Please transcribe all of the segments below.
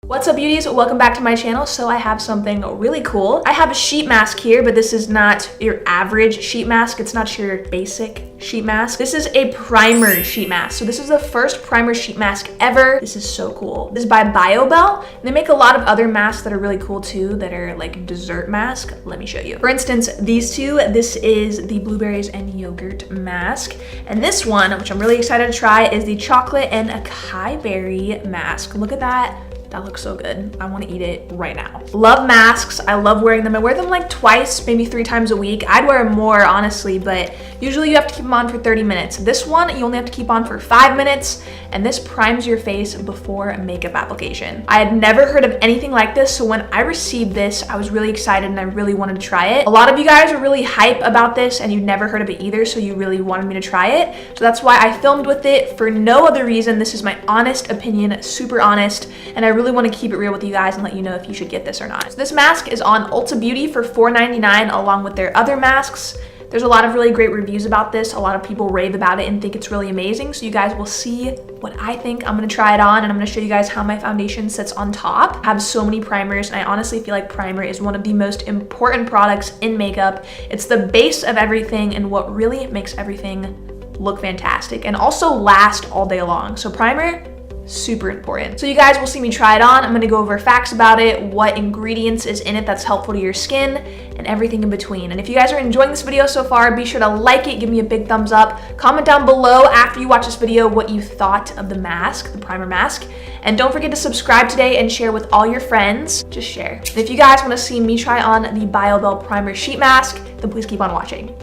What's up, beauties? Welcome back to my channel. So I have something really cool. I have a sheet mask here, but this is not your average sheet mask. It's not your basic sheet mask. This is a primer sheet mask. So this is the first primer sheet mask ever. This is so cool. This is by BioBell. They make a lot of other masks that are really cool too, that are like dessert mask. Let me show you. For instance, these two, this is the blueberries and yogurt mask. And this one, which I'm really excited to try, is the chocolate and acai berry mask. Look at that. That looks so good. I want to eat it right now. Love masks. I love wearing them. I wear them like twice, maybe 3 times a week. I'd wear them more, honestly, but usually you have to keep them on for 30 minutes. This one, you only have to keep on for 5 minutes, and this primes your face before makeup application. I had never heard of anything like this, so when I received this, I was really excited and I really wanted to try it. A lot of you guys are really hype about this and you've never heard of it either, so you really wanted me to try it. So that's why I filmed with it for no other reason. This is my honest opinion, super honest, and I really want to keep it real with you guys and let you know if you should get this or not. So this mask is on Ulta Beauty for $4.99 along with their other masks. There's a lot of really great reviews about this. A lot of people rave about it and think it's really amazing. So you guys will see what I think. I'm gonna try it on and I'm gonna show you guys how my foundation sits on top. I have so many primers and I honestly feel like primer is one of the most important products in makeup. It's the base of everything and what really makes everything look fantastic and also last all day long. So primer, super important. So you guys will see me try it on. I'm gonna go over facts about it, what ingredients is in it that's helpful to your skin, and everything in between. And if you guys are enjoying this video so far, be sure to like it, give me a big thumbs up, comment down below after you watch this video what you thought of the mask, the primer mask, and don't forget to subscribe today and share with all your friends. Just share. And if you guys wanna see me try on the BioBell primer sheet mask, then please keep on watching.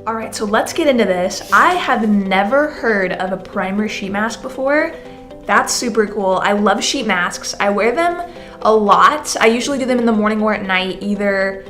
All right, so let's get into this. I have never heard of a primer sheet mask before. That's super cool. I love sheet masks. I wear them a lot. I usually do them in the morning or at night, either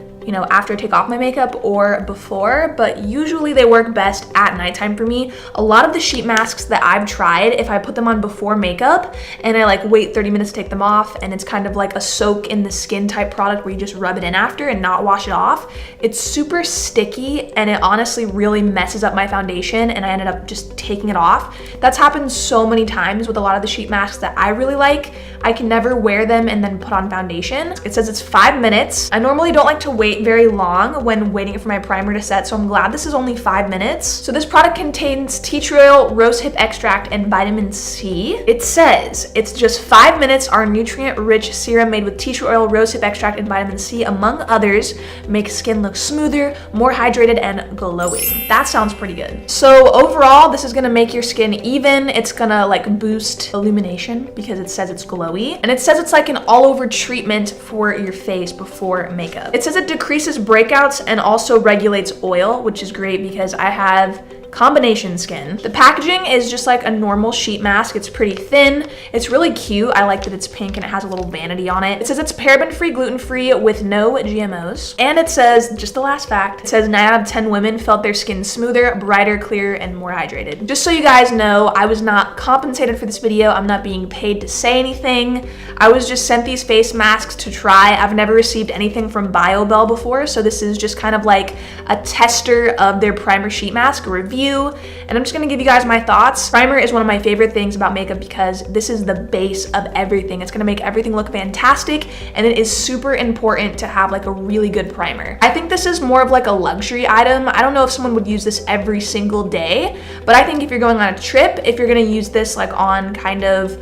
after I take off my makeup or before, but usually they work best at nighttime for me. A lot of the sheet masks that I've tried, if I put them on before makeup and I like wait 30 minutes to take them off, and it's kind of like a soak in the skin type product where you just rub it in after and not wash it off, it's super sticky and it honestly really messes up my foundation and I ended up just taking it off. That's happened so many times with a lot of the sheet masks that I really like. I can never wear them and then put on foundation. It says it's 5 minutes. I normally don't like to wait very long when waiting for my primer to set, so I'm glad this is only 5 minutes. So this product contains tea tree oil, rosehip extract, and vitamin C. It says it's just 5 minutes. Our nutrient-rich serum made with tea tree oil, rosehip extract, and vitamin C, among others, makes skin look smoother, more hydrated, and glowing. That sounds pretty good. So overall, this is gonna make your skin even. It's gonna like boost illumination because it says it's glowy. And it says it's like an all-over treatment for your face before makeup. It says it decreases breakouts and also regulates oil, which is great because I have combination skin. The packaging is just like a normal sheet mask. It's pretty thin. It's really cute. I like that it's pink and it has a little vanity on it. It says it's paraben-free, gluten-free, with no GMOs. And it says, just the last fact, it says 9 out of 10 women felt their skin smoother, brighter, clearer, and more hydrated. Just so you guys know, I was not compensated for this video. I'm not being paid to say anything. I was just sent these face masks to try. I've never received anything from BioBell before, so this is just kind of like a tester of their primer sheet mask review. And I'm just gonna give you guys my thoughts. Primer is one of my favorite things about makeup because this is the base of everything. It's gonna make everything look fantastic, and it is super important to have like a really good primer. I think this is more of like a luxury item. I don't know if someone would use this every single day, but I think if you're going on a trip, if you're gonna use this like on kind of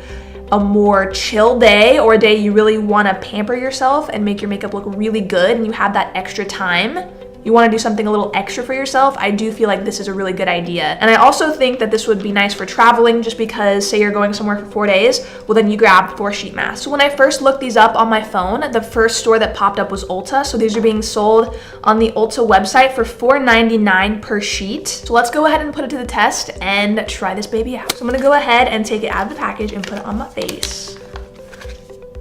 a more chill day or a day you really wanna pamper yourself and make your makeup look really good and you have that extra time, you want to do something a little extra for yourself, I do feel like this is a really good idea. And I also think that this would be nice for traveling, just because say you're going somewhere for 4 days, well then you grab 4 sheet masks. So when I first looked these up on my phone, the first store that popped up was Ulta. So these are being sold on the Ulta website for $4.99 per sheet. So let's go ahead and put it to the test and try this baby out. So I'm gonna go ahead and take it out of the package and put it on my face.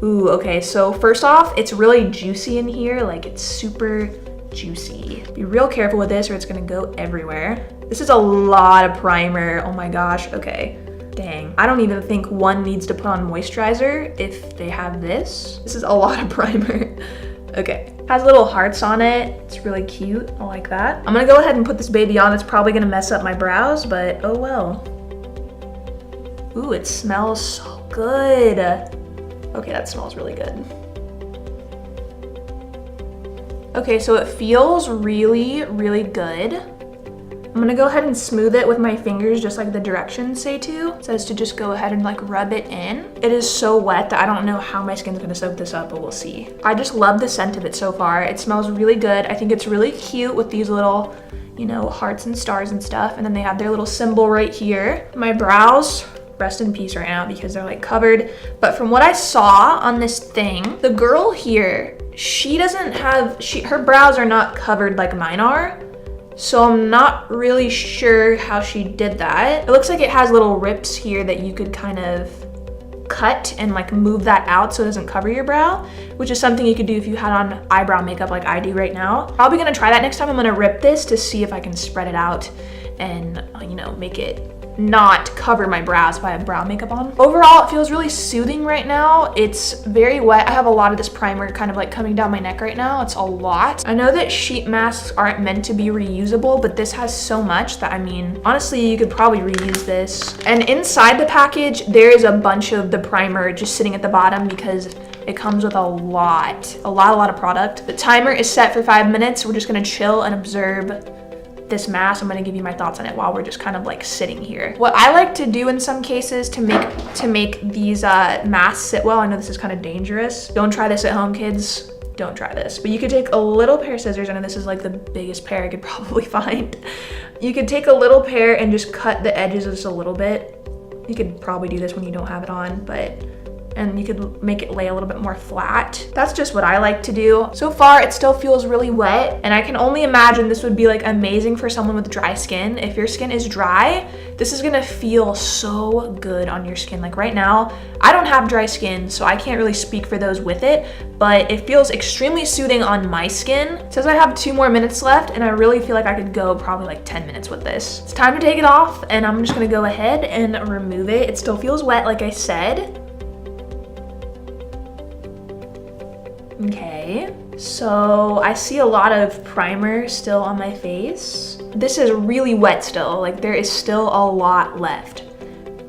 Ooh, okay, so first off, it's really juicy in here, like it's super juicy. Be real careful with this or it's gonna go everywhere. This is a lot of primer. Oh my gosh, okay. Dang. I don't even think one needs to put on moisturizer if they have this. This is a lot of primer. Okay. Has little hearts on it. It's really cute. I like that. I'm gonna go ahead and put this baby on. It's probably gonna mess up my brows, but oh well. Ooh, it smells so good. Okay, that smells really good. Okay, so it feels really, really good. I'm gonna go ahead and smooth it with my fingers, just like the directions say to. It says to just go ahead and like rub it in. It is so wet that I don't know how my skin's gonna soak this up, but we'll see. I just love the scent of it so far. It smells really good. I think it's really cute with these little, you know, hearts and stars and stuff. And then they have their little symbol right here. My brows, rest in peace right now because they're like covered. But from what I saw on this thing, the girl here, she doesn't have, her brows are not covered like mine are. So I'm not really sure how she did that. It looks like it has little rips here that you could kind of cut and like move that out so it doesn't cover your brow, which is something you could do if you had on eyebrow makeup like I do right now. Probably gonna try that next time. I'm gonna rip this to see if I can spread it out and, you know, make it not cover my brows if I have brow makeup on. Overall, it feels really soothing right now. It's very wet. I have a lot of this primer kind of like coming down my neck right now. It's a lot. I know that sheet masks aren't meant to be reusable, but this has so much that, I mean, honestly, you could probably reuse this. And inside the package, there is a bunch of the primer just sitting at the bottom because it comes with a lot of product. The timer is set for 5 minutes. We're just gonna chill and observe this mask. I'm gonna give you my thoughts on it while we're just kind of like sitting here. What I like to do in some cases to make these masks sit well, I know this is kind of dangerous. Don't try this at home, kids. Don't try this. But you could take a little pair of scissors. I know this is like the biggest pair I could probably find. You could take a little pair and just cut the edges just a little bit. You could probably do this when you don't have it on, and you could make it lay a little bit more flat. That's just what I like to do. So far, it still feels really wet, and I can only imagine this would be like amazing for someone with dry skin. If your skin is dry, this is gonna feel so good on your skin. Like right now, I don't have dry skin, so I can't really speak for those with it, but it feels extremely soothing on my skin. It says I have 2 more minutes left, and I really feel like I could go probably like 10 minutes with this. It's time to take it off, and I'm just gonna go ahead and remove it. It still feels wet, like I said. Okay, so I see a lot of primer still on my face. This is really wet still, like there is still a lot left.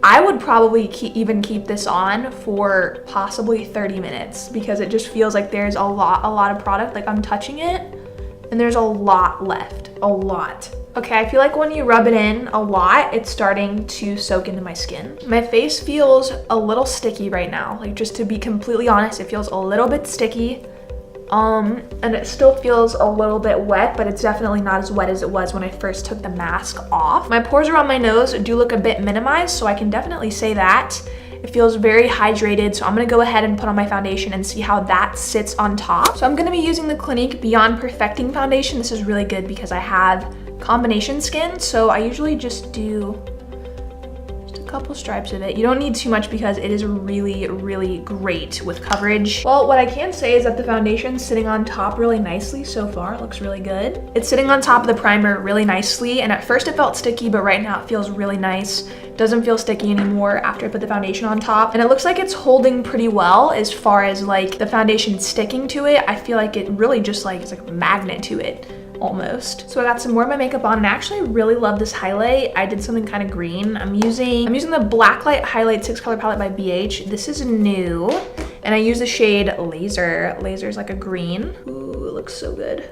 I would probably even keep this on for possibly 30 minutes because it just feels like there's a lot of product, like I'm touching it and there's a lot left, a lot. Okay, I feel like when you rub it in a lot, it's starting to soak into my skin. My face feels a little sticky right now. Like just to be completely honest, it feels a little bit sticky. And it still feels a little bit wet, but it's definitely not as wet as it was when I first took the mask off. My pores around my nose do look a bit minimized, so I can definitely say that. It feels very hydrated, so I'm gonna go ahead and put on my foundation and see how that sits on top. So I'm gonna be using the Clinique Beyond Perfecting Foundation. This is really good because I have combination skin, so I usually just do just a couple stripes of it. You don't need too much because it is really great with coverage. Well, what I can say is that the foundation's sitting on top really nicely so far. It looks really good. It's sitting on top of the primer really nicely, and at first it felt sticky, but right now it feels really nice. Doesn't feel sticky anymore after I put the foundation on top, and it looks like it's holding pretty well as far as like the foundation sticking to it. I feel like it really just like is like a magnet to it almost. So I got some more of my makeup on, and I actually really love this highlight. I did something kind of green. I'm using the Blacklight Highlight 6 Color Palette by BH. This is new, and I use the shade Laser. Laser is like a green. Ooh, it looks so good.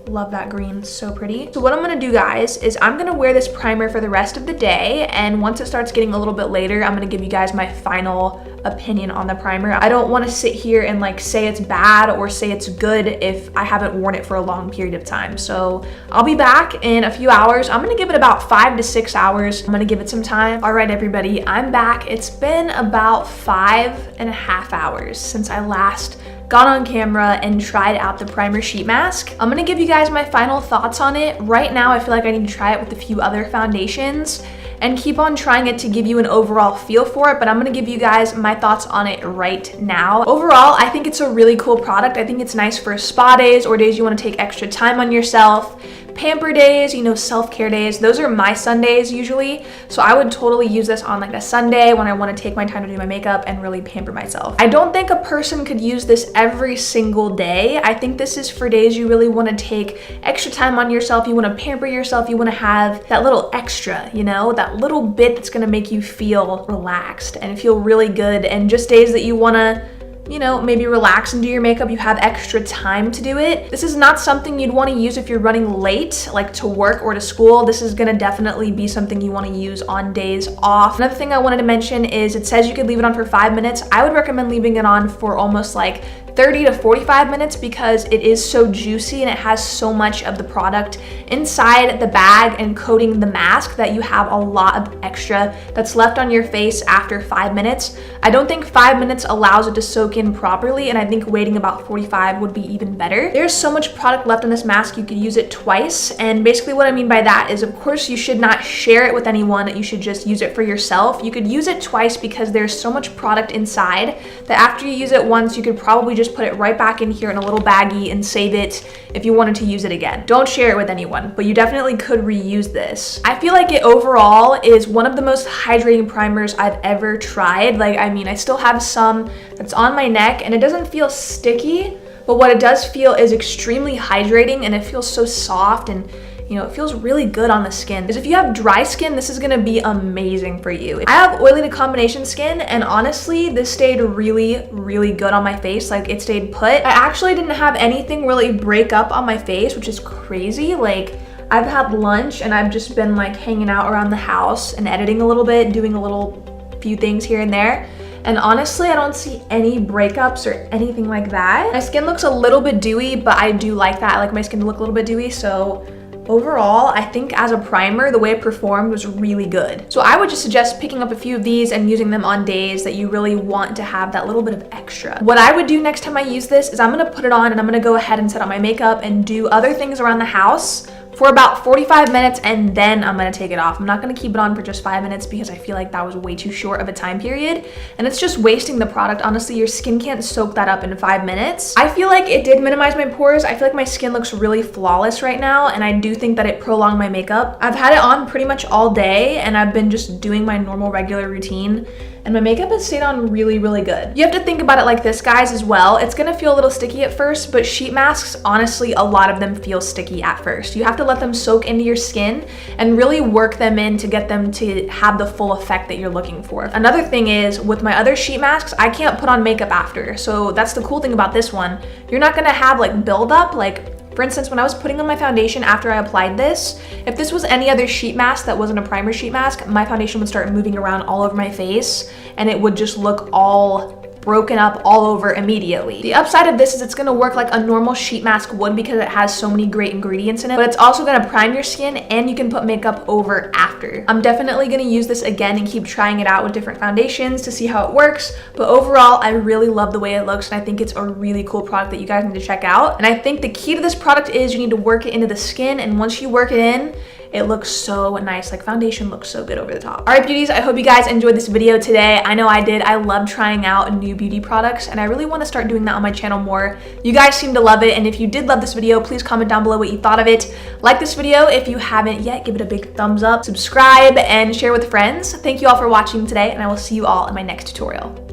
Love that green, so pretty. So what I'm gonna do, guys, is I'm gonna wear this primer for the rest of the day, and once it starts getting a little bit later, I'm gonna give you guys my final opinion on the primer. I don't wanna sit here and like say it's bad or say it's good if I haven't worn it for a long period of time. So I'll be back in a few hours. I'm gonna give it about 5 to 6 hours. I'm gonna give it some time. All right, everybody, I'm back. It's been about 5.5 hours since I last got on camera and tried out the primer sheet mask. I'm gonna give you guys my final thoughts on it. Right now, I feel like I need to try it with a few other foundations and keep on trying it to give you an overall feel for it, but I'm gonna give you guys my thoughts on it right now. Overall, I think it's a really cool product. I think it's nice for spa days or days you wanna take extra time on yourself. pamper days, you know, self-care days. Those are my Sundays usually. So I would totally use this on like a Sunday when I want to take my time to do my makeup and really pamper myself. I don't think a person could use this every single day. I think this is for days you really want to take extra time on yourself. You want to pamper yourself. You want to have that little extra, you know, that little bit that's going to make you feel relaxed and feel really good. And just days that you want to, you know, maybe relax and do your makeup, you have extra time to do it. This is not something you'd want to use if you're running late, like to work or to school. This is gonna definitely be something you want to use on days off. Another thing I wanted to mention is it says you could leave it on for 5 minutes. I would recommend leaving it on for almost like 30 to 45 minutes because it is so juicy and it has so much of the product inside the bag and coating the mask that you have a lot of extra that's left on your face after 5 minutes. I don't think 5 minutes allows it to soak in properly, and I think waiting about 45 would be even better. There's so much product left on this mask, you could use it twice. And basically what I mean by that is, of course, you should not share it with anyone. You should just use it for yourself. You could use it twice because there's so much product inside that after you use it once, you could probably just put it right back in here in a little baggie and save it if you wanted to use it again. Don't share it with anyone, but you definitely could reuse this. I feel like it overall is one of the most hydrating primers I've ever tried. Like, I mean, I still have some that's on my neck and it doesn't feel sticky, but what it does feel is extremely hydrating and it feels so soft and, you know, it feels really good on the skin. Because if you have dry skin, this is gonna be amazing for you. I have oily to combination skin, and honestly, this stayed really, really good on my face. Like, it stayed put. I actually didn't have anything really break up on my face, which is crazy. Like, I've had lunch and I've just been like hanging out around the house and editing a little bit, doing a little few things here and there. And honestly, I don't see any breakups or anything like that. My skin looks a little bit dewy, but I do like that. I like my skin to look a little bit dewy, so overall, I think as a primer, the way it performed was really good. So I would just suggest picking up a few of these and using them on days that you really want to have that little bit of extra. What I would do next time I use this is I'm gonna put it on and I'm gonna go ahead and set up my makeup and do other things around the house for about 45 minutes, and then I'm gonna take it off. I'm not gonna keep it on for just 5 minutes because I feel like that was way too short of a time period, and it's just wasting the product. Honestly, your skin can't soak that up in 5 minutes. I feel like it did minimize my pores. I feel like my skin looks really flawless right now, and I do think that it prolonged my makeup. I've had it on pretty much all day, and I've been just doing my normal regular routine, and my makeup has stayed on really, really good. You have to think about it like this, guys, as well. It's gonna feel a little sticky at first, but sheet masks, honestly, a lot of them feel sticky at first. You have to let them soak into your skin and really work them in to get them to have the full effect that you're looking for. Another thing is, with my other sheet masks, I can't put on makeup after. So that's the cool thing about this one. You're not gonna have like buildup. Like, for instance, when I was putting on my foundation after I applied this, if this was any other sheet mask that wasn't a primer sheet mask, my foundation would start moving around all over my face and it would just look all broken up all over immediately. The upside of this is it's gonna work like a normal sheet mask would because it has so many great ingredients in it, but it's also gonna prime your skin and you can put makeup over after. I'm definitely gonna use this again and keep trying it out with different foundations to see how it works, but overall, I really love the way it looks and I think it's a really cool product that you guys need to check out. And I think the key to this product is you need to work it into the skin, and once you work it in, it looks so nice. Like, foundation looks so good over the top. All right, beauties, I hope you guys enjoyed this video today. I know I did. I love trying out new beauty products and I really want to start doing that on my channel more. You guys seem to love it, and if you did love this video, please comment down below what you thought of it. Like this video if you haven't yet, give it a big thumbs up, subscribe, and share with friends. Thank you all for watching today, and I will see you all in my next tutorial.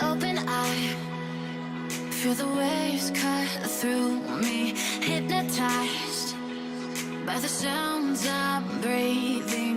Open eye, feel the waves cut through me, hypnotized by the sounds I'm breathing.